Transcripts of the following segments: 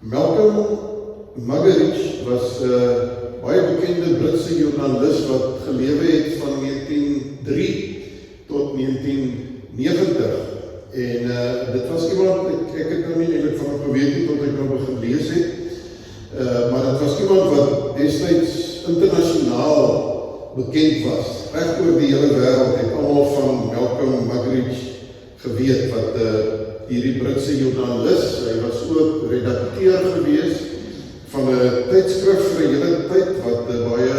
Malcolm Muggeridge was baie bekende Britse joernalis wat gelewe het van 1903 tot 1990. En dit was iemand, ek het nou nie eintlik van hom geweet nie tot ek nou begin lees het, maar dit was iemand wat destyds internasionaal bekend was. Reg oor die hele wêreld het almal van Malcolm Muggeridge geweet, wat hierdie Britse joernalis, hy was ook redakteur gewees van 'n tydskrif vir 'n hele tyd wat baie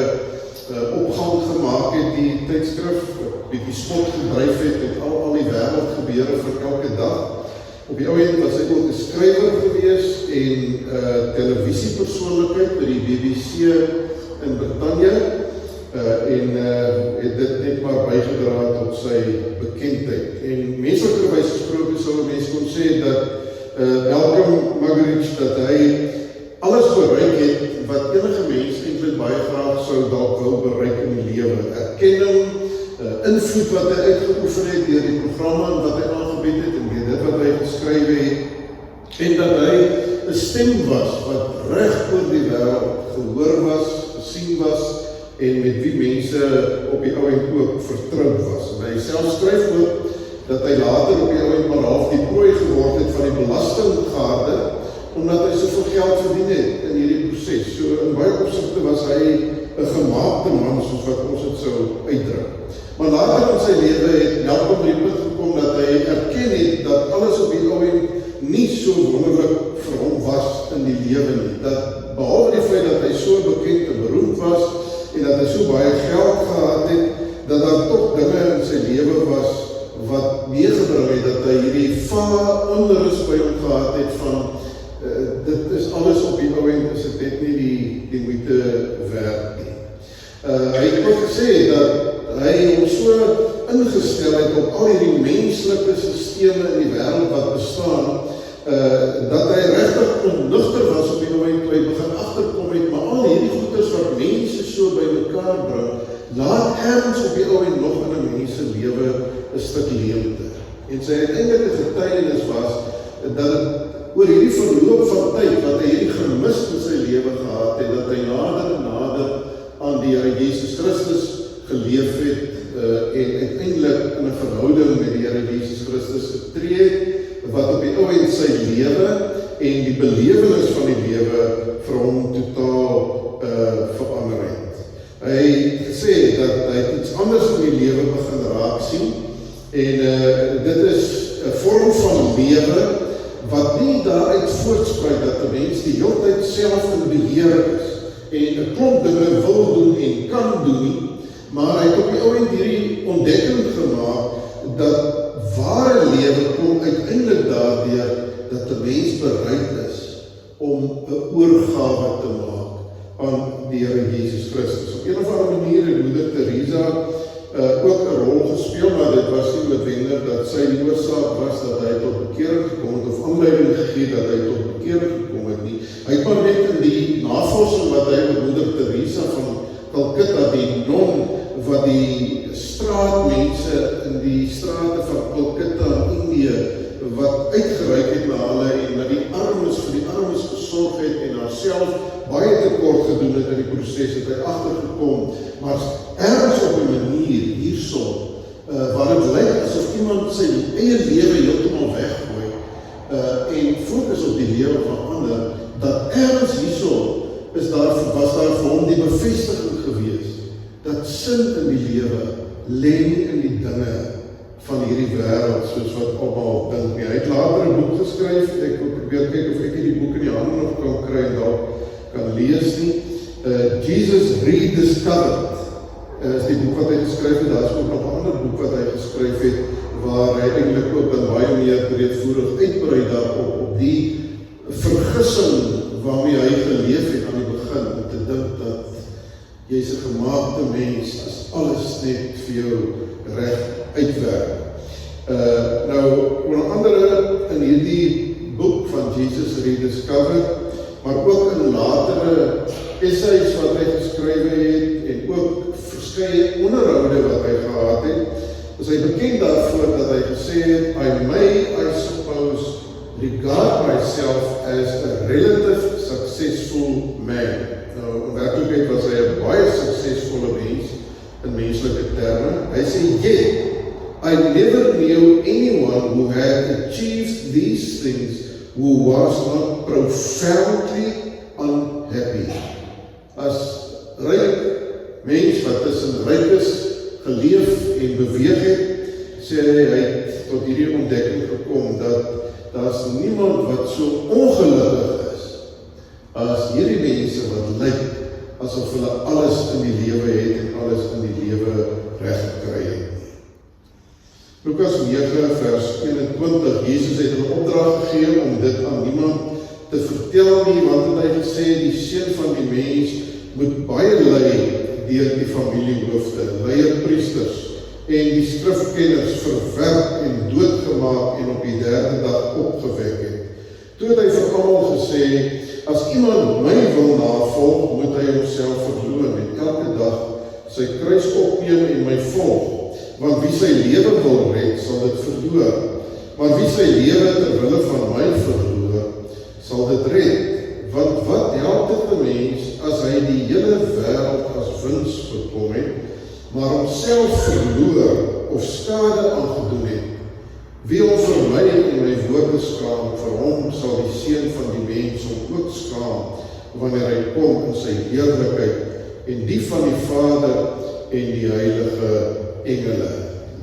opgang gemaak het, die tydskrif, bietjie spot gedryf het met al die wêreldgebeure vir elke dag. Op die ou end was hy ook 'n skrywer gewees en televisiepersoonlikheid by die BBC in Brittanje en het dit net maar bygedra tot sy bekendheid. En menslikerwys gesproke sou 'n mens kon sê dat Malcolm Muggeridge, dat hy alles bereik het wat enige mens eintlik baie graag sou dalk wou bereik in die lewe. Erkenning, invloed wat hy uitgeoefen het deur die programme wat hy aangebied het en deur dit wat hy geskryf het, en dat hy 'n stem was wat reg oor die wêreld gehoor was, gesien was en met wie mense op die ou end ook vertroud was. En hy self skryf ook dat hy later op die ou end maar half die prooi geword het van die belastinggarde, omdat hy soveel geld verdien het in hierdie proses. So in baie opsigte was hy 'n gemaakte man, soos wat ons dit sou uitdruk. Maar later in sy lewe het Malcolm by die punt gekom dat hy erken het dat alles op die ou end nie so wonderlik vir hom was in die lewe nie. Dat behalwe die feit dat hy so bekend en beroemd was en dat hy so baie geld gehad het, dat daar tog dinge in sy lewe was wat meegebring het dat hy hierdie onrus by hom gehad het van dit is alles op die ou end, is dit net nie die moeite werd nie. Hy het ook gesê dat hy hom so ingestel het op al hierdie menslike sisteme in die wêreld wat bestaan, dat hy regtig ontnigter was op die ou end toe hy begin agterkom het, maar al hierdie goeders wat mense so by mekaar bring, laat ergens op die ou end nog in 'n mens se lewe 'n stuk leemte. En sy uiteindelike getuienis was dat oor hierdie verloop van tyd, wat hy hierdie gemis in sy lewe gehad het, dat hy nader en nader aan die Here Jesus Christus geleef het en uiteindelik in 'n verhouding met die Here Jesus Christus getree het, wat op die ou end sy lewe en die belewenis van die lewe vir hom totaal verander het. Hy het gesê dat hy iets anders in die lewe begin raak sien en dit is 'n vorm van lewe wat nie daaruit voortspruit dat 'n mens die hele tyd self in beheer is en 'n klomp dinge wil doen en kan doen nie, maar hy het op die ou end hierdie ontdekking gemaak dat ware lewe kom uiteindelik daardeur dat 'n mens bereid is om 'n oorgawe te maak aan die Here Jesus Christus. Op een of ander manier het Moeder Teresa ook 'n rol gespeel, maar dit was nie noodwendig dat sy die oorsaak was dat hy tot bekering gekom het of aanleiding gegee dat hy tot bekering gekom het nie. Hy het maar net in die navorsing wat hy met Moeder Teresa van Calcutta, die non wat die straatmense in die strate van Calcutta in Indië wat uitgereik het na hulle en na die armes, vir die armes gesorg het en haarself baie tekort gedoen het in die proses, het hy agtergekom, maar ergens op 'n manier hierso, waar dit lyk asof iemand sy eie lewe heeltemal weggooi en fokus op die lewe van ander, dat ergens hierso was daar vir hom die bevestiging gewees dat sin in die lewe lê nie in die dinge van hierdie wêreld soos wat almal dink nie. Hy het later 'n boek geskryf, ek wil probeer kyk of ek die boek in die hande nog kan kry en dalk kan lees nie. Jesus Rediscovered is die boek wat hy geskryf het. Daar is ook nog 'n ander boek wat hy geskryf het waar hy eintlik ook dan baie meer breedvoerig uitbrei daarop op die vergissing waarmee hy geleef het aan die begin, om te dink dat jy's 'n gemaakte mens as alles net vir jou reg uitwerk. Nou, onder andere in hierdie boek van Jesus Rediscovered, maar ook in latere essays wat hy geskryf het en ook verskeie onderhoude wat hy gehad het, is hy bekend daarvoor dat hy gesê het, I suppose, regard myself as a relative sê, yet, I never knew anyone who had achieved these things who was not profoundly unhappy. As ryk mens wat tussen rykes geleef en beweeg het, sê hy het tot hierdie ontdekking gekom dat daar's niemand wat so ongelukkig is as hierdie mense wat lyk asof hulle alles in die lewe het en alles in die lewe reg gekry het. Lukas 9 vers 21, Jesus het 'n opdrag gegee om dit aan niemand te vertel nie, want hy het gesê die seun van die mens moet baie ly deur die familiehoofde, leierpriesters en die skrifkenners verwerp en doodgemaak en op die derde dag opgewek het. Toe het hy vir almal gesê, as iemand my wil navolg, moet hy homself verloon en elke dag sy kruis opneem en my volg. Want wie sy lewe wil red, sal dit verloor. Maar wie sy lewe ter wille van my verloor, sal dit red. Want wat help dit 'n mens as hy die hele wêreld as wins bekom het, maar homself verloor of skade aangedoen het? Wie hom vir my en my woorde skaam, vir hom sal die seun van die mens hom ook skaam, wanneer hy kom in sy heerlikheid, en die van die Vader en die heilige engele.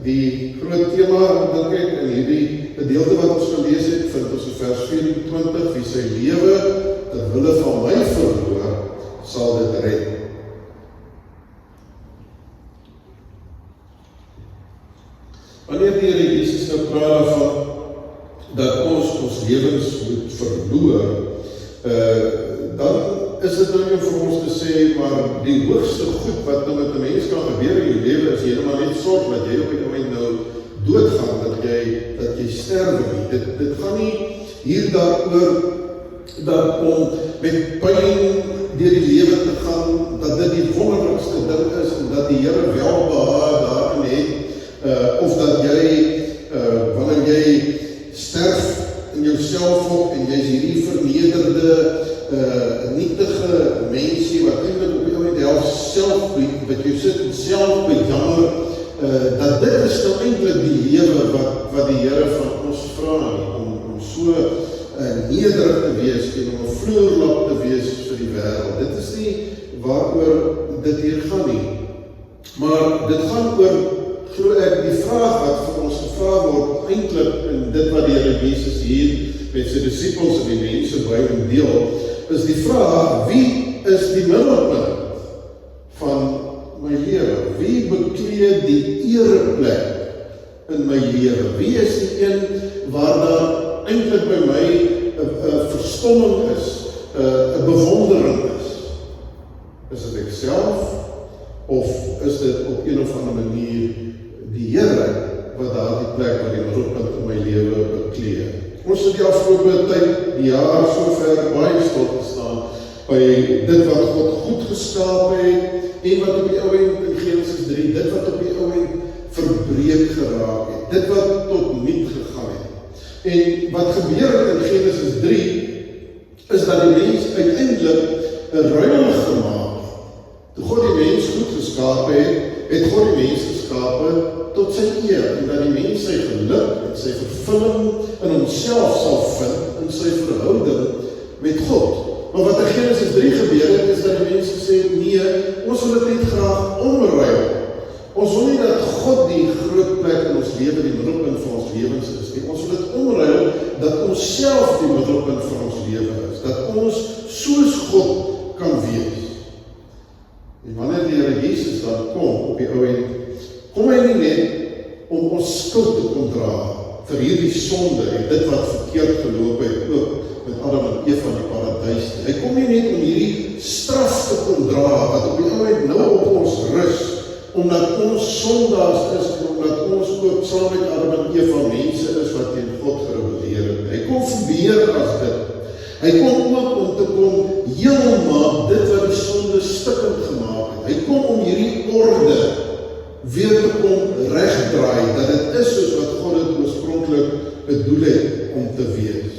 Die groot tema, dink ek, in hierdie gedeelte wat ons gelees het, vind ons in vers 24, wie sy lewe ter wille van my verloor, sal dit red. Wanneer die Here Jesus nou praat van dat ons lewens moet verloor, dan is dit nou nie vir ons te sê, maar die hoogste goed wat nou met 'n mens kan gebeur in jou lewe, is jy maar net sorg dat jy op die oomblik nou doodgaan, dat jy sterwe nie. Dit gaan nie hier daaroor dat om met pyn deur die lewe te gaan, dat dit die wonderlikste ding is en dat die Here welbehaag daarin het, of dat jy, wanneer jy sterf in jouself op en jy is hierdie vernederde, nietige mensie wat eintlik op die oomblik help self, wat jy sit en self bejammer, dat dit is nou eintlik die lewe wat die Here van ons vra, om so nederig te wees en om 'n vloerlap te wees vir die wêreld. Dit is nie waaroor dit hier gaan nie. Maar dit gaan oor, glo ek, die vraag wat vir ons gevra word, eintlik in dit wat die Here Jesus hier met sy disippels en die mense by hom deel, is die vraag, wie is die middelpunt van my lewe? Wie beklee die ereplek in my lewe? Wie is die een waar daar eintlik by my 'n verstomming is, 'n bewondering is? Is dit ek self, of is dit op een of ander manier die Here wat daardie plek, wat die middelpunt in my lewe beklee? Ons het die afgelope tyd, die jaar, so ver baie stil gestaan by dit wat God goed geskaap het, en wat op die ouend in Genesis 3, dit wat op die ouend verbreek geraak het, dit wat tot niet gegaan het. En wat gebeur in Genesis 3, is dat die mens uiteindelik 'n ruil gemaak. Toe God die mens goed geskaap het God die mens geskape tot sy eer, en dat die mens sy geluk en sy vervulling in homself sal vind in sy verhouding met God. Maar wat in Genesis 3 gebeur het, is dat die mens gesê het, nee, ons wil dit net graag omruil. Ons wil nie dat God die groot plek in ons lewe, die middelpunt van ons lewens is nie. Ons wil dit omruil, dat ons self die middelpunt van ons lewe is. Dat ons soos God kan wees. En wanneer die Here Jesus dan kom op die ouend, kom hy nie net om ons skuld te kom dra vir hierdie sonde en dit wat verkeerd geloop het, ook met Adam en Eva in die paradys. Hy kom nie net om hierdie straf te kom dra, wat op die ouend nou op ons rus, omdat ons sondaars is, en omdat ons ook saam met Adam en Eva mense is wat teen God gerebelleer het. Hy kom meer as dit. Hy kom ook om te kom heel maak dit wat die sonde stikkend gemaak het. Hy kom om hierdie orde weer te kom regdraai, dat dit is soos wat God het oorspronklik bedoel het om te wees.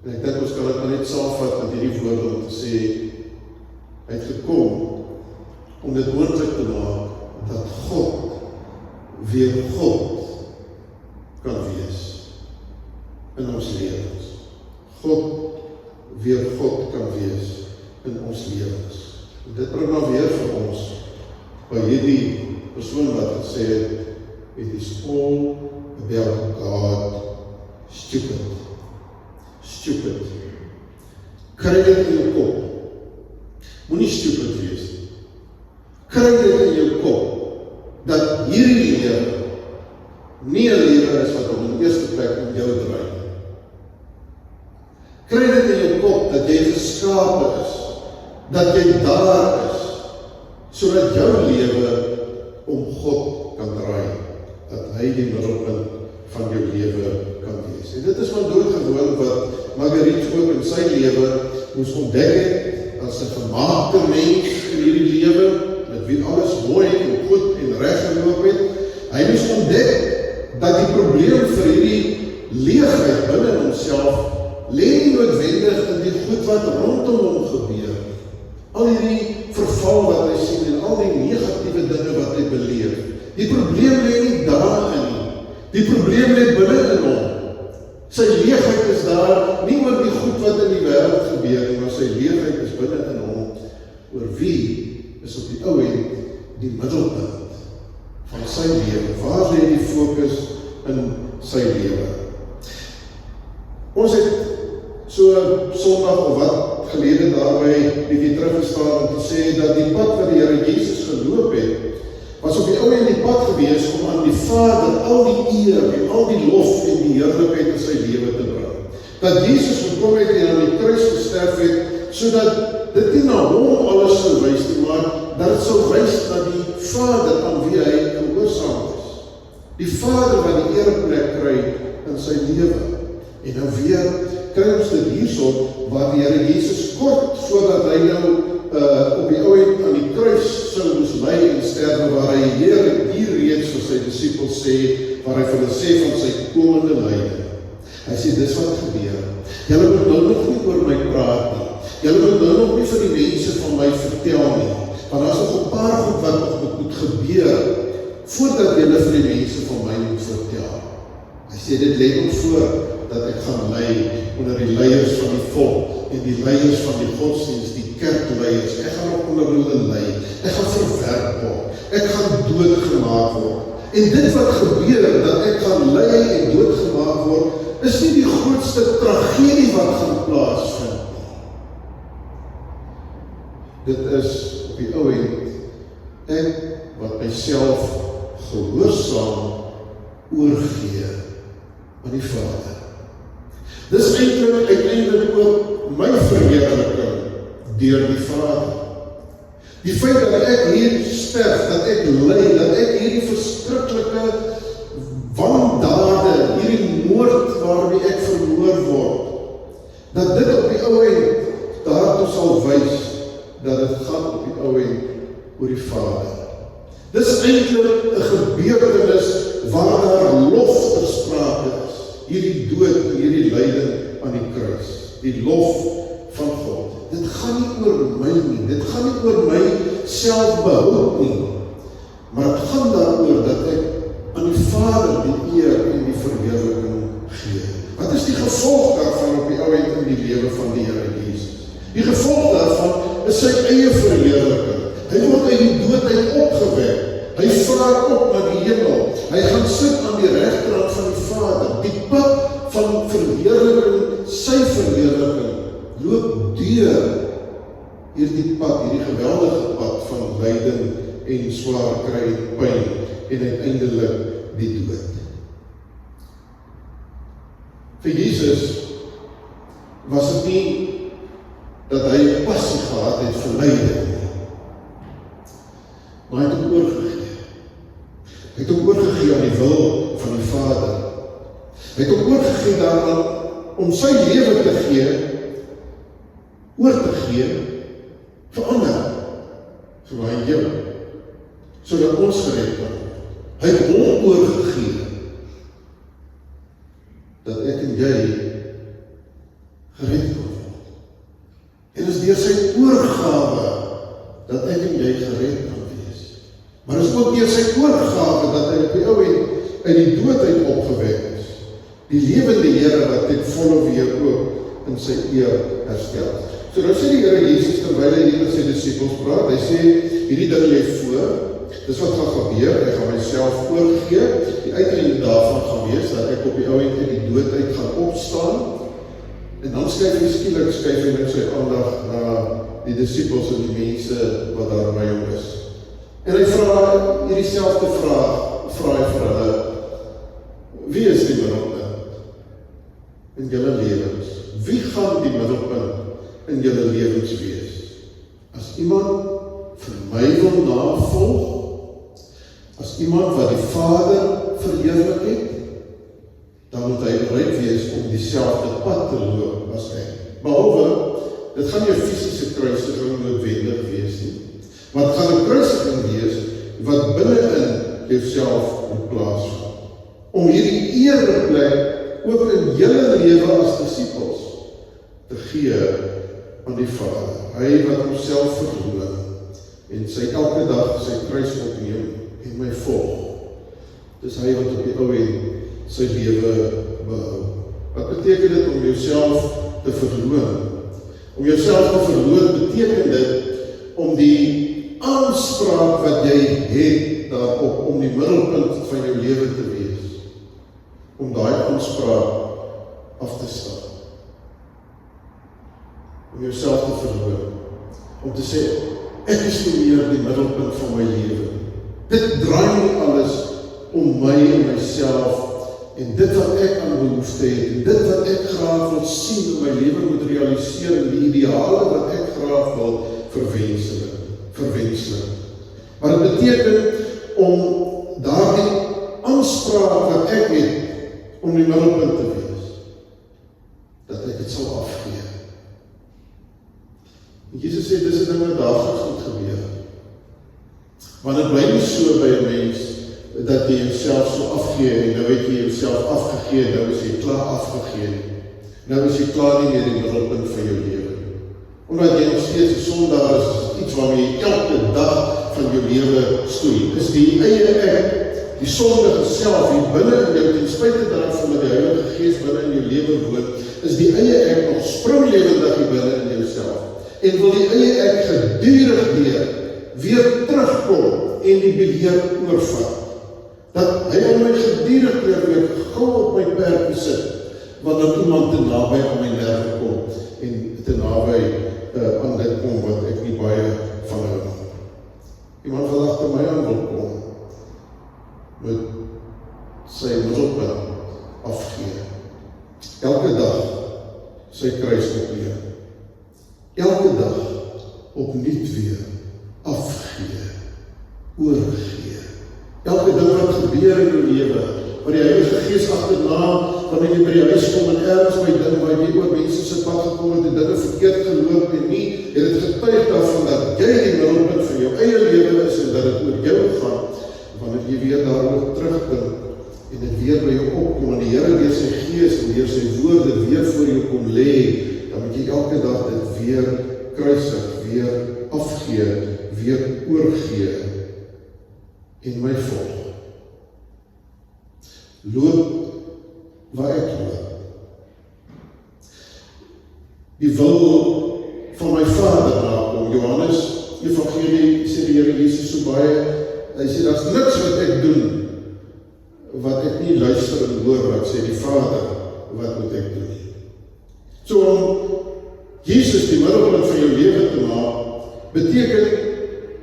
En ek dink ons kan dit net saamvat met hierdie woorde om te sê, hy het gekom om dit moontlik te maak dat God weer God kan wees in ons lewens. Weer God kan wees in ons lewens. En dit bring dan weer vir ons by hierdie persoon wat gesê het, it is all about God, stupid. Kry dit in jou kop. Moenie stupid wees nie. Kry dit in jou kop, dat hierdie lewe nie 'n lewe is wat op die eerste plek om jou draai nie. Kry dit in jou kop, dat jy geskape is, dat jy daar is, sodat jou lewe om God kan draai, dat hy die middelpunt van jou lewe kan wees. En dit is maar doodgewoon wat Marguerite ook in sy lewe moes ontdek het, as 'n gemaakte mens in hierdie lewe, met wie alles mooi en goed en reg geloop het. Hy moes ontdek dat die probleem vir hierdie leegheid binne in homself lê nie noodwendig in die goed wat rondom hom gebeur. Al hierdie verval wat hy sien en al die negatiewe dinge wat hy beleef. Die probleem lê nie daarin nie. Die probleem lê binne in hom. Sy leegheid is daar, nie oor die goed wat in die wêreld gebeur nie, maar sy leegheid is binne in hom, oor wie is op die ou end die middelpunt van sy lewe. Waar lê die fokus in sy lewe? Ons het so Sondag of wat gelede daarby bietjie teruggestaan om te sê dat die pad wat die Here Jesus geloop het, was op die ou end die pad gewees om aan die Vader al die eer en al die lof en die heerlikheid in sy lewe te bring. Dat Jesus gekom het en aan die kruis gesterf het, sodat dit nie na hom alles sou wys nie, maar dat dit sou wys na die Vader aan wie hy gehoorsaam is. Die Vader wat die ereplek kry in sy lewe. En nou weer kry ons dit hierso, waar die Here Jesus kort voordat hy nou op die ou end aan die kruis sou moes ly en sterwe, waar hy hier reeds vir sy disippels sê, waar hy vir hulle sê van sy komende lyding. Hy sê, dis wat gebeur. Julle moet nou nog nie oor my praat nie. Julle moet nou nog nie vir die mense van my vertel nie. Want daar is nog 'n paar goed wat nog moet gebeur, voordat julle vir die mense van my moet vertel. Hy sê, dit lê nog voor, dat ek gaan ly onder die leiers van die volk, en die leiers van die godsdienst, die kerkleiers. Ek gaan ook onder hulle ly. Ek gaan verwerp word. Ek gaan doodgemaak word. En dit wat gebeur, dat ek gaan ly en doodgemaak word, is nie die grootste tragedie wat gaan plaasvind. Dit is op die ou end, ek wat myself gehoorsaam oorgee aan die Vader. Dis uiteindelik ook my verheerliking deur die Vader. Die feit dat ek hier sterf, dat ek ly, dat ek hierdie verskriklike wandade, hierdie moord waarmee ek vermoor word, dat dit op die ou end daartoe sal wys, dat dit gaan op die ou end oor die Vader. Dis eintlik 'n gebeurtenis waar daar lof ter sprake is. Hierdie dood, hierdie lyding aan die kruis. Die lof van God. Dit gaan nie oor my nie. Dit gaan nie oor my selfbehoud nie. Maar dit gaan daaroor dat ek aan die Vader die eer en die verheerliking gee. Wat is die gevolg daarvan op die ou end in die lewe van die Here Jesus? Die gevolg daarvan is sy eie verheerliking. Hy word uit die dood uit opgewek. Hy vaar op na die hemel. Hy gaan sit aan die regterkant van die Vader. Die pad van verheerliking, sy verheerliking, loop deur hierdie pad, hierdie geweldige pad van lyding en swaar kry en pyn en uiteindelik die dood. Vir Jesus was dit nie dat hy 'n passie gehad het vir lyding, maar hy het hom oorgegee. Hy het hom oorgegee aan die wil van die Vader. Hy het hom oorgegee daaraan om sy lewe te gee, oor te gee vir ander, so hy jou, sodat ons gered kan word. Hy het hom oorgegee dat ek en jy gered kan word. En is deur sy oorgawe dat ek en jy gered kan wees. Maar is ook deur sy oorgawe, dat hy op die ou end uit die dood uit opgewek is. Die lewende Here wat ten volle weer ook in sy eer herstel. So nou sê die Here Jesus, terwyl hy hier met sy disippels praat, hy sê, hierdie ding lê voor, dis wat gaan gebeur, hy gaan myself oorgee, die uiteinde daarvan gaan wees, dat ek op die ou end uit die dood uit gaan opstaan, en dan skuif hy met sy aandag na die disippels en die mense wat daar by hom is. En hy vra hierdie selfde vraag hy vir hulle, wie is die middelpunt in julle lewens? Wie gaan die middelpunt in julle lewens wees? As iemand vir my wil navolg, as iemand wat die Vader verheerlik het, dan moet hy bereid wees om dieselfde pad te loop as hy. Behalwe, dit gaan nie 'n fisiese kruisiging noodwendig wees nie, maar het gaan 'n kruisiging wees wat binne-in jouself moet plaasvind. Om hierdie ereplek ook in julle lewe as disippels te gee aan die Vader. Hy wat homself verloor en sy elke dag sy kruis opneem en my volg. Dis hy wat op die ou end sy lewe behou. Wat beteken dit om jouself te verloor? Om jouself te verloor beteken dit om die aanspraak wat jy het daarop, om die middelpunt van jou lewe te wees, om daai aanspraak af te staan. Om jouself te verloor, om te sê, ek is nie meer die middelpunt van my lewe. Dit draai nie alles om my en myself, en dit wat ek aan behoefte het, en dit wat ek graag wil sien in my lewe moet realiseer, en die ideale wat ek graag wil verwenslik. Maar dit beteken om daardie aanspraak wat ek het, om die middelpunt te wees, dat ek dit sal afgee. En Jesus sê, dis 'n ding wat daagliks moet gebeur. Want dit bly nie so by 'n mens, dat jy jouself so afgee, en nou het jy jouself afgegee, nou is jy klaar afgegee, nou is jy klaar nie meer die middelpunt van jou lewe. Omdat jy nog steeds 'n sondaar is, iets waarmee jy elke dag van jou lewe stoei, is die eie ek, die sondige self, hier binne in jou, ten spyte daarvan dat die Heilige Gees binne in jou lewe woon, is die eie ek nog springlewendig hier binne in jouself, en wil die eie ek gedurig weer terugkom en die beheer oorvat. Dat hy al my gedurig weer gou op my perk sit, wanneer iemand te naby aan my nerve kom, en te naby aan dit kom wat ek nie baie van hou. Iemand wat agter my aan wil kom, moet sy middelpunt afgee. Elke dag sy kruis opneem. Elke dag opnuut weer afgee, oorgee. Elke ding wat gebeur in jou lewe, waar die Heilige Gees agterna, wanneer jy by die huis kom en ergens by ding, waar jy oor mense se pad gekom het en dinge verkeerd geloop en nie, het het getuig daarvan dat jy die middelpunt van jou eie lewe is en dat het oor jou gaan, wanneer jy weer daaroor terugdink en dit weer by jou opkom en die Here deur sy Gees en deur sy woorde weer voor jou kom lê, dan moet jy elke dag dit weer kruisig, weer afgee, weer oorgee en my volg. Loop waar ek loop. Die wil van my Vader nakom. Johannes, Evangelie, sê die Here Jesus so baie, hy sê, daar's niks wat ek doen, wat ek nie luister en hoor, wat sê die Vader, wat moet ek doen. So om Jesus die middelpunt van jou lewe te maak, beteken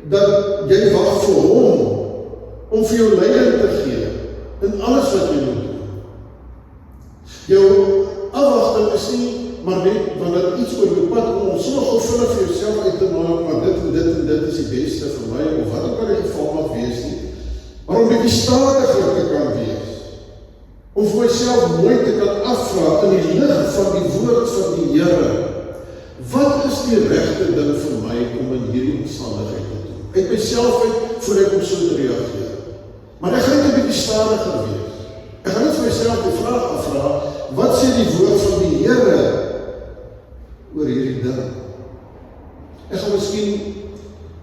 dat jy wag vir hom, om vir jou leiding te gee, in alles wat jy moet doen. Jou afwagting is nie, maar net, wanneer iets oor jou pad kom, om sommer gou vinnig vir jouself uit te maak, maar dit en dit en dit is die beste vir my, of wat ook al die geval mag wees nie, maar om bietjie stadiger te kan wees, om vir myself mooi te kan afvra, in die lig van die woord van die Here, wat is die regte ding vir my, om in hierdie omstandigheid te doen? Uit myself uit, voor ek om so te reageer. Maar ek gaan net 'n bietjie stadiger wees. Ek gaan net vir myself die vraag afvra, wat sê die woord van die Here oor hierdie ding? Ek gaan miskien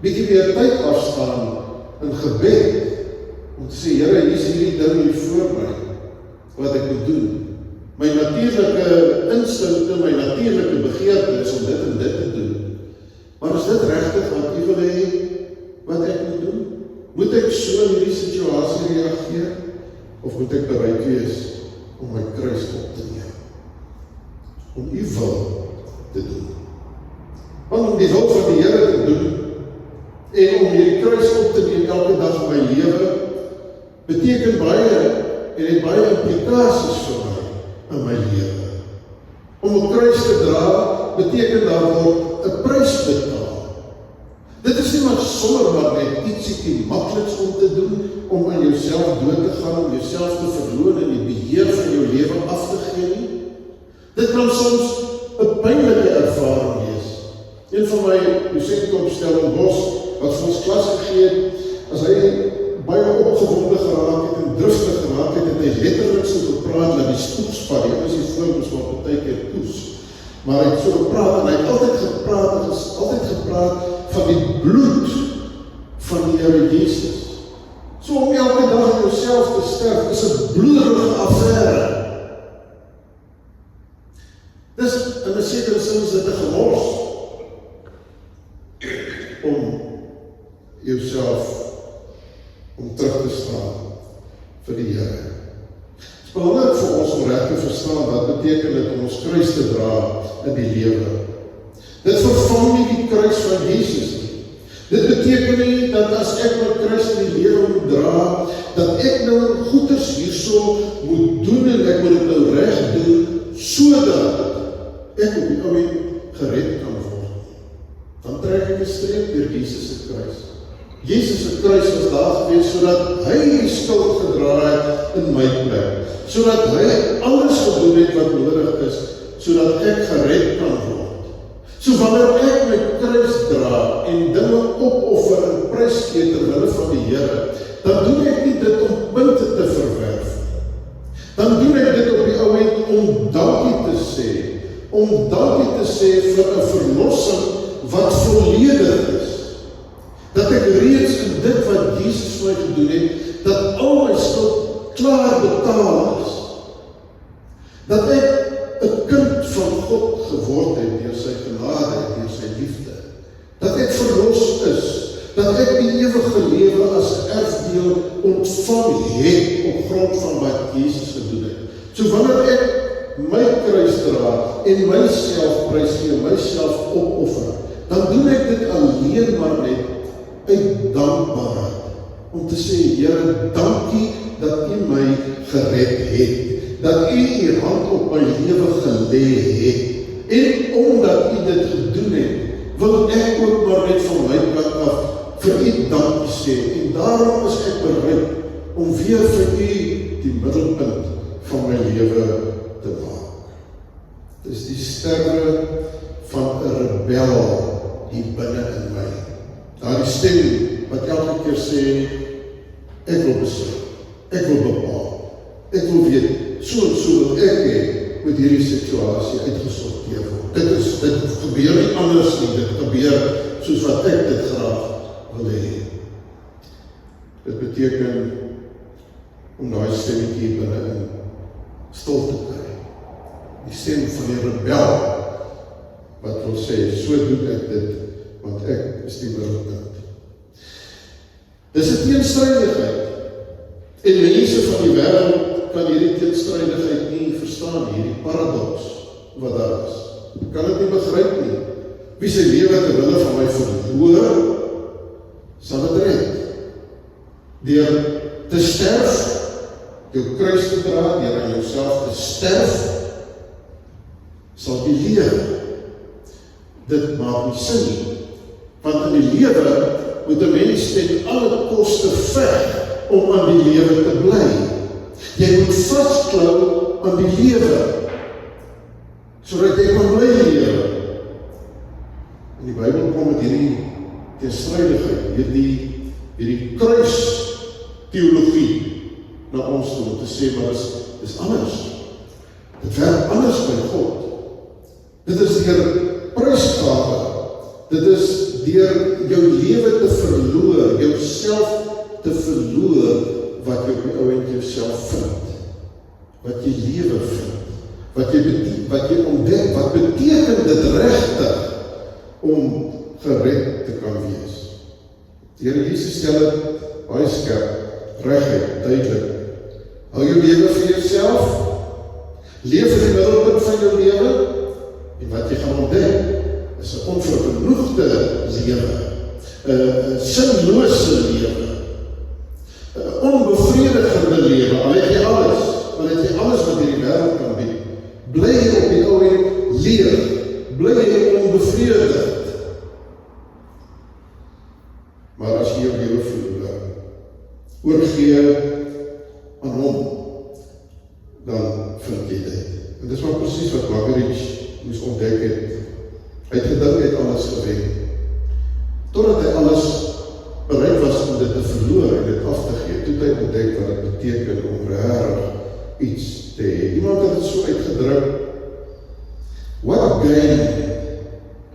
bietjie meer tyd afstaan in gebed, om te sê, Here, hier is hierdie ding hier voor my, wat ek moet doen. My natuurlike instinkte, my natuurlike begeerte is om dit en dit te doen. Maar is dit regtig wat U wil hê, wat ek moet doen? Moet ek so in hierdie situasie reageer? Of moet ek bereid wees om my kruis op te neem? Om U wil te doen. Want om die wil van die Here te doen, en om hierdie kruis op te neem elke dag in my lewe, beteken baie, en het baie implikasies vir my, in my lewe. Om 'n kruis te dra, beteken daar word 'n prys betaal. Dit is nie maar sommer maar net ietsiekie makliks om te doen, om aan jouself dood te gaan, om jouself te verloor en die beheer van jou lewe af te gee nie. Dit kan soms 'n pynlike ervaring wees. Een van my dosente op Stellenbosch, wat vir ons klas gegee het, as hy baie opgewonde geraak het en driftig geraak het, het hy letterlik so gepraat dat die spoekspan, die is die vloeims wat partykeer poes. Maar hy het so gepraat en hy het altyd gepraat van die bloed van die Here Jesus. So om elke dag in jouself te sterf is 'n bloederige affære. Dis in 'n sekere sin is dit 'n gemors om jouself om terug te staan vir die Here. Het is belangrik vir ons om reg te verstaan wat beteken dit om ons kruis te dra in die lewe. Dit vervang nie die kruis van Jesus nie. Dit beteken nie dat as ek my kruis in die lewe moet dra, dat ek nou goeders hierso moet doen en ek moet dit nou reg doen, sodat ek op die oomblik gered kan word. Dan trek ek 'n streep deur Jesus se kruis. Jesus se kruis was daar gewees sodat hy die skuld gedra het in my plek, sodat hy alles gedoen het wat nodig is, sodat ek gered kan word. So wanneer ek my kruis dra en dinge opoffer en prys gee ter wille van die Here, dan doen ek nie dit om punte te verwerf. Dan doen ek dit op die ou end om dankie te sê vir 'n verlossing wat volledig is. Dat ek reeds in dit wat Jesus vir my gedoen het, dat al my skuld klaar betaal is. Dat ek 'n kind van God geword het deur sy genade en deur sy liefde. Dat ek verlos is, dat ek die ewige lewe as 'n erfdeel ontvang het op grond van wat Jesus gedoen het. So wanneer ek my kruis dra en myself prys gee, myself opoffer, dan doen ek dit alleen maar net uit dankbaarheid, om te sê, Here, dankie dat U my gered het, dat U U hand op my lewe gelê het, en omdat U dit gedoen het, wil ek ook maar net van my kant af vir U dankie sê, en daarom is ek bereid om weer vir U die middelpunt van my lewe te maak. Dit is die sterwe van 'n rebel hier binne in my. Daar die stem wat elke keer sê, ek wil besluit, ek wil bepaal, ek wil weet, so en so wil ek hê, met hierdie situasie uitgesorteer word. Dit gebeur nie anders nie, dit gebeur soos wat ek dit graag wil hê. Dit beteken om daai stemmetjie binne in stil te kry. Die stem van die rebel, wat wil sê, so doen ek dit, want ek is die middelpunt. Dis 'n teenstrydigheid. En mense van die wêreld kan hierdie teenstrydigheid nie verstaan, hierdie paradoks wat daar is. Kan dit nie begryp nie. Wie sy lewe ter wille van my verloor, sal dit red. Deur te sterf, jou kruis te dra, deur aan jouself te sterf, sal jy lewe. Dit maak nie sin nie. Want in die lewe moet 'n mens ten alle koste veg om aan die lewe te bly. Jy moet vasklou aan die lewe, sodat jy kan bly lewe. In die Bybel kom met hierdie teenstrydigheid, hierdie kruis teologie na ons toe, om te sê, maar is anders. Dit werk anders by God. Dit is deur prysgawe. Dit is deur jou lewe te verloor, jouself verloor wat jy op die ou end jouself vind, wat jy lewe vind, wat jy ontdek, wat beteken dit regtig om gered te kan wees. Die Here Jesus stel dit baie skerp, reguit, duidelik. Hou jou lewe vir jouself, leef in die middelpunt van jou lewe, en wat jy gaan ontdek, is 'n onvergenoegde lewe, 'n sinlose lewe, 'n onbevredigende lewe, al het jy alles wat hierdie wêreld kan bied, bly jy op die ou end leeg, bly jy onbevredigd. Maar as jy jou lewe verloor, oorgee aan hom, dan vind jy dit. En dis maar presies wat Marguerite moes ontdek het. Hy het gedink hy het alles gewen, totdat hy alles bereid was om dit te verloor en dit af te gee, toe hy ontdek wat dit beteken om regtig iets te hê. Iemand het dit so uitgedruk: what gain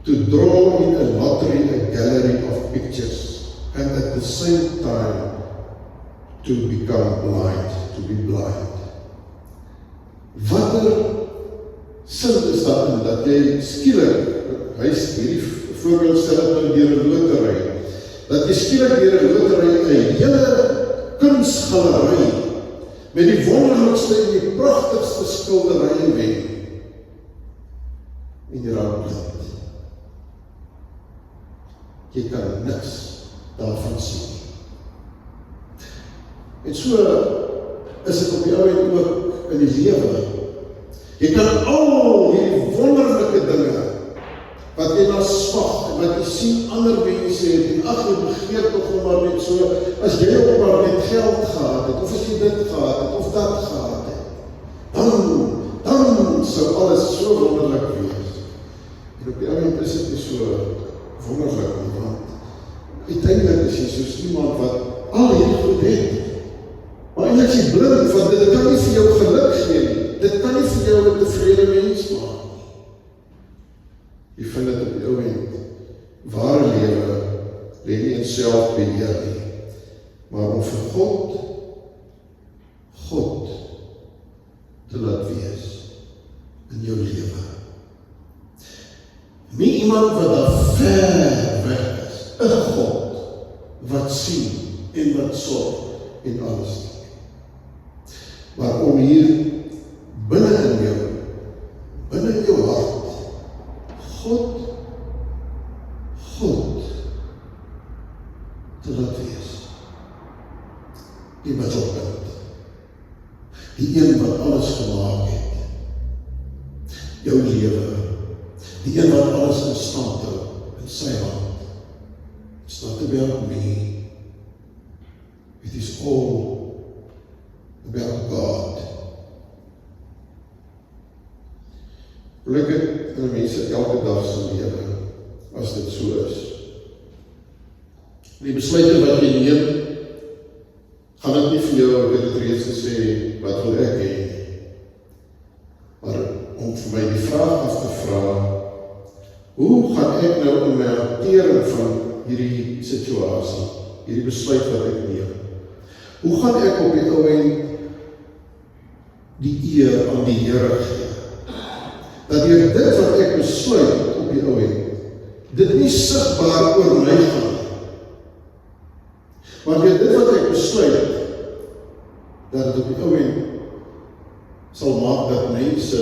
to draw in a lottery a gallery of pictures and at the same time to become blind, to be blind. Watter sin is dat in dat jy skielik, hy is hierdie voorbeeld stel het nou deur 'n lotery, dat jy skielik deur 'n lotery 'n hele kunsgalery met die wonderlikste en die pragtigste skilderye wen, en jy raak blind. Jy kan niks daarvan sien. En so is dit op die ou end ook in die lewe. Jy kan al hierdie wonderlike dinge wat jy na smag, en wat jy sien ander mense het, en ag, jy begeer toch maar net so, as jy ook maar net geld gehad het, of as jy dit gehad het, of dat gehad het, dan sou alles so wonderlik wees. En op die ou end is dit nie so wonderlik, want uiteindelik is jy soos iemand wat al hierdie goed het, maar eintlik is jy blind, want dit kan nie vir jou geluk gee nie, dit kan nie vir jou 'n tevrede mens maak. Jy vind dit op die ou end, ware lewe lê nie in selfbeheer nie, maar om vir God te laat wees in jou lewe. Nie iemand wat daar ver weg is, 'n God wat sien en wat sorg en alles nie. Maar om hier binne in jou hart, God te laat wees. Die middelpunt. Die een wat alles gemaak het. Jou lewe. Die een wat alles in stand hou in sy hand. It's not about me. It is all about God. Gelukkig in mense elke dag se lewe, as dit so is. Die besluite wat jy neem, gaan dit nie vir jou, ek het het reeds gesê, wat wil ek hê? Maar om vir my die vraag af te vra, hoe gaan ek nou in my hantering van hierdie situasie, hierdie besluit wat ek neem? Hoe gaan ek op die ou end die eer aan die Here gee? Dat deur dit wat ek besluit op die ou end, dit nie sigbaar oor my gaan. Maar deur dit wat ek besluit, dat dit op die ou end sal maak dat mense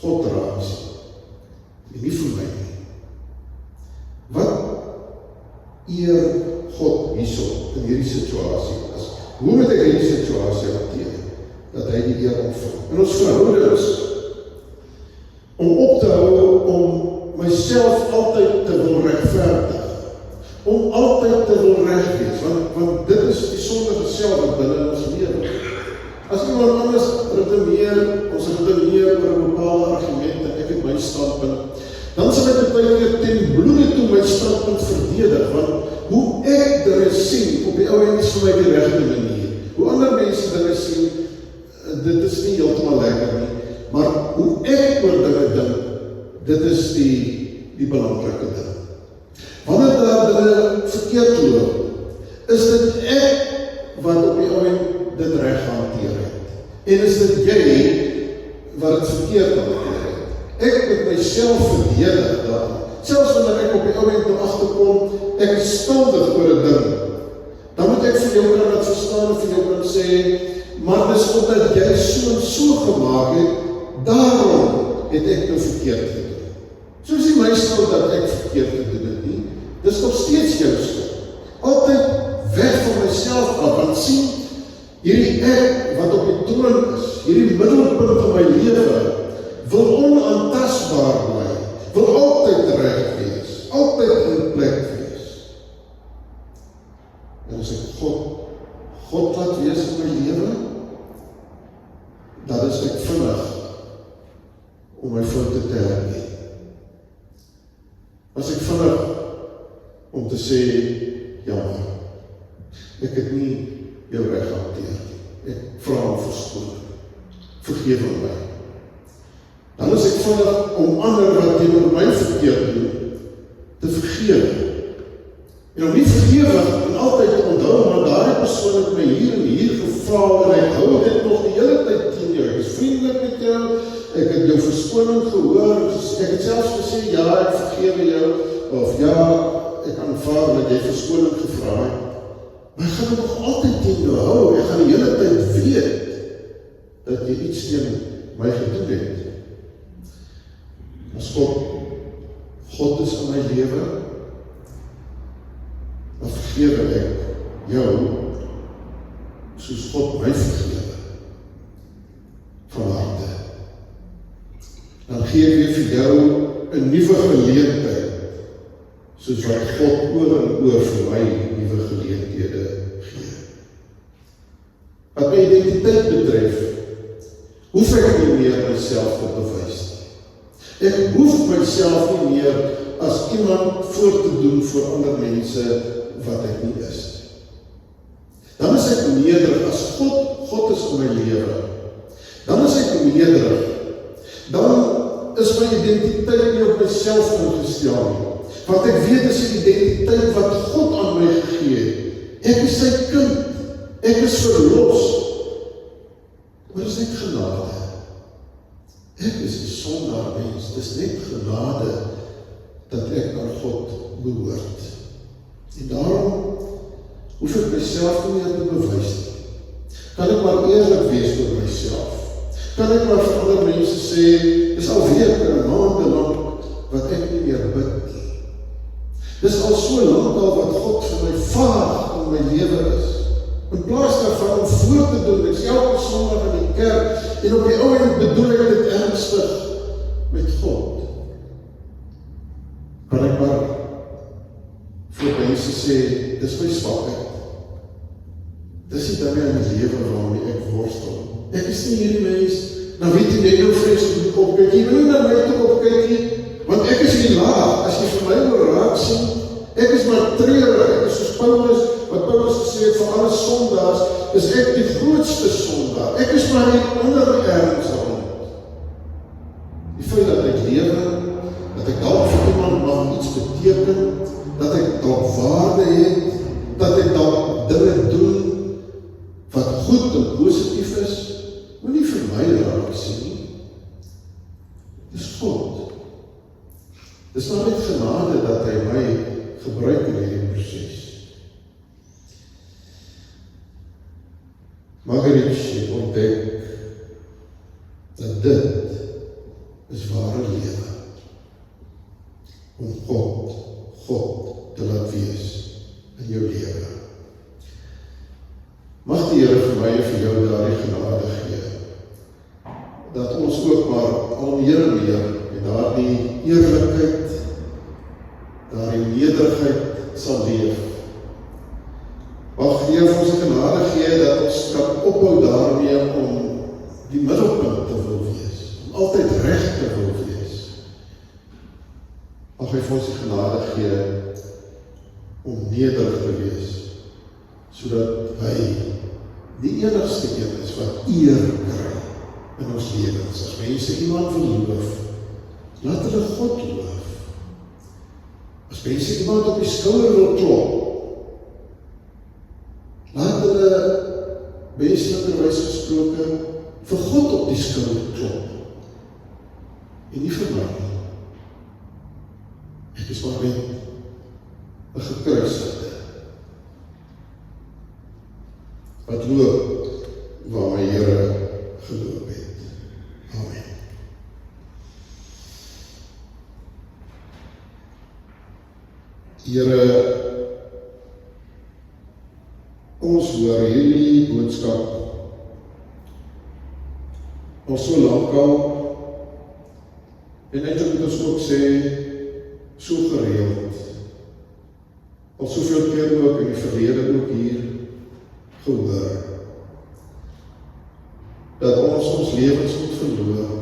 God raak sien. En nie vir my nie. Wat eer God hierso in hierdie situasie is? Hoe moet ek hierdie situasie hanteer? Dat hy die eer ontvang. En ons verhoudings, om op te hou, om myself altyd te wil regverdig, om altyd te wil reg wees, want dit is die sondige self wat binne in ons lewe. As iemand anders ons redeneer oor 'n bepaalde argument en ek het my standpunt, dan sal ek baie keer ten bloede toe my standpunt verdedig, want hoe ek dinge sien op die ou end is vir my die regte manier. Hoe ander mense dinge sien, dit is nie heeltemal lekker nie, maar hoe ek oor dinge dink, dit is die belangrike ding. Wanneer daar dinge verkeerd loop, is dit ek wat op die oomblik dit reg hanteer het. En is dit jy wat het verkeerd hanteer het. Ek moet myself verdedig daarin. Selfs wanneer ek op die oomblik nou agterkom, ek is skuldig oor 'n ding. Dan moet ek vir jou kan dit verstaan en vir jou kan sê, maar dis omdat jy so gemaak het, daarom het ek nou verkeerd gedoen. So is nie my skuld dat ek verkeerd gedoen het nie. Dis nog steeds jou skuld. Altyd weg van myself af, want sien, hierdie ek wat op die troon is, hierdie middelpunt van my lewe, wil onaantastbaar bly, wil altyd reg wees, altyd in plek wees. En as ek God laat wees in my lewe, dan is ek vinnig om my foute te herken. As ek vinnig om te sê, jammer, ek het nie jou reg hanteer nie. Ek vra om verskoning. Vergewe my. Dan is ek vinnig om ander wat teenoor my verkeerd doen, te vergewe. En om nie vergewe en altyd te onthou, maar daardie persoon het my hier en hier gevra en ek hou dit nog die hele tyd teen jou. Ek is vriendelik met jou, ek het jou verskoning gehoor, ek het selfs gesê, ja, ek vergewe jou, of ja, ek aanvaar dat jy verskoning gevra het. Maar ek gaan nog altyd teen jou hou, ek gaan die hele tyd weet, dat jy iets teen my gedoen het. As God is in my lewe, dan vergewe ek jou, soos God my vergewe, van harte. Dan gee ek weer vir jou 'n nuwe geleentheid, soos wat God oor en oor vir my nuwe geleenthede gee. Wat my identiteit betref, hoef ek nie meer myself te bewys nie. Ek hoef myself nie meer as iemand voor te doen vir ander mense wat ek nie is. Dan is ek nederig, as God is in my lewe. Dan is ek nederig. Dan is my identiteit nie op myself ingestel nie. Want ek weet dis die identiteit wat God aan my gegee het. Ek is sy kind. Ek is verlos. Maar is net genade. Ek is 'n sondaar mens. Dis net genade dat ek aan God behoort. En daarom hoef ek myself nie meer te bewys nie. Kan ek maar eerlik wees oor myself. Kan ek maar vir ander mense sê, dis al weke en maande lang wat ek nie meer bid nie. Dis al so lank al wat God vir my vaag in my lewe is. In plaas daarvan om voor te doen, ek is elke Sondag in die kerk, en op die oomblik bedoel ek dit ernstig met God. Kan ek maar vir mense sê, dis my swakheid. Dis die dinge in die lewe waarmee ek worstel. Ek is nie hierdie mens, nou weet jy, nou vrees opkyk, jy wil nie na my toe opkyk nie, want ek is nie laag, as jy vir my wil raak sien, ek is maar treurig, ek is soos Paulus, wat Paulus gesê het, vir alle sondaars, is ek die grootste sondaar, ek is maar die onder ergens rond. Die feit dat ek lewe, dat ek dalk vir iemand mag iets beteken, dat ek dalk waarde het, dat ek dalk dinge doen, wat goed en positief is, moet nie vir my raak sien nie. Dis God. Dis maar met genade dat hy my gebruik in hierdie proses. Margaret het ontdek dat dit is ware lewe. Om God te laat wees in jou lewe. Mag die Here vir my en vir jou daardie genade gee, dat ons ook maar al meer en meer en daardie eerlikheid, daardie nederigheid sal leef. Mag die Here vir ons genade gee dat ons kan ophou daarmee om die middelpunt te wil wees, om altyd reg te wil wees. Mag hy vir ons die genade gee om nederig te wees, sodat hy die enigste een is wat eer kry in ons lewens. As mense iemand wil loof, laat hulle God loof. As mense iemand op die skouer wil klop, laat hulle vir God op die skouer klop. En nie vir my nie. Ek is maar net 'n gekruisigde wat loop waar my Here geloop het. Amen. Here, ons hoor hierdie boodskap al so lank al, en eintlik moet ons ook sê, so gereeld, al soveel keer ook in die verlede ook hier gehoor, dat ons lewens moet verloor,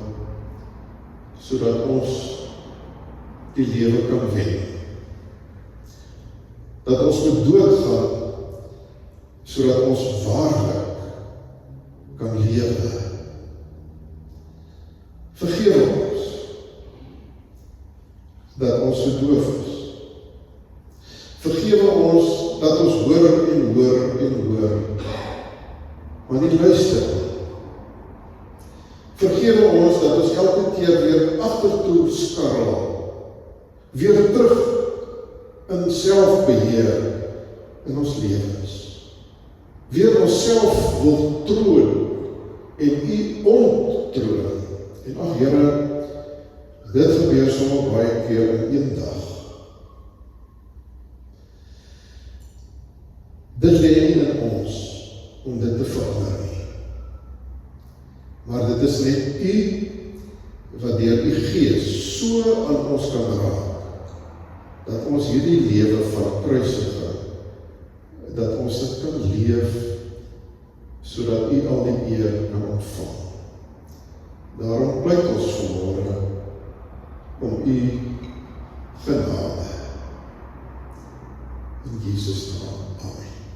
sodat ons die lewe kan wen. Dat ons moet doodgaan, sodat ons waarlik kan lewe. Vergewe ons, dat ons verdoof is. Vergewe ons, dat ons hoor en hoor en hoor, maar nie luister nie. Vergewe ons, dat ons elke keer weer agtertoe skarrel, weer terug in selfbeheer in ons lewens. Weer ons self wil troon en U onttroon. En ag Here, dit gebeur sommer baie keer in een dag. Dit lê nie in ons om dit te verander nie. Maar dit is net U wat deur U Gees so aan ons kan raak, dat ons hierdie lewe van kruisiging, dat ons dit kan leef, sodat U al die eer kan ontvang. Daarom pleit ons vanmôre om U genade. In Jesus naam, amen.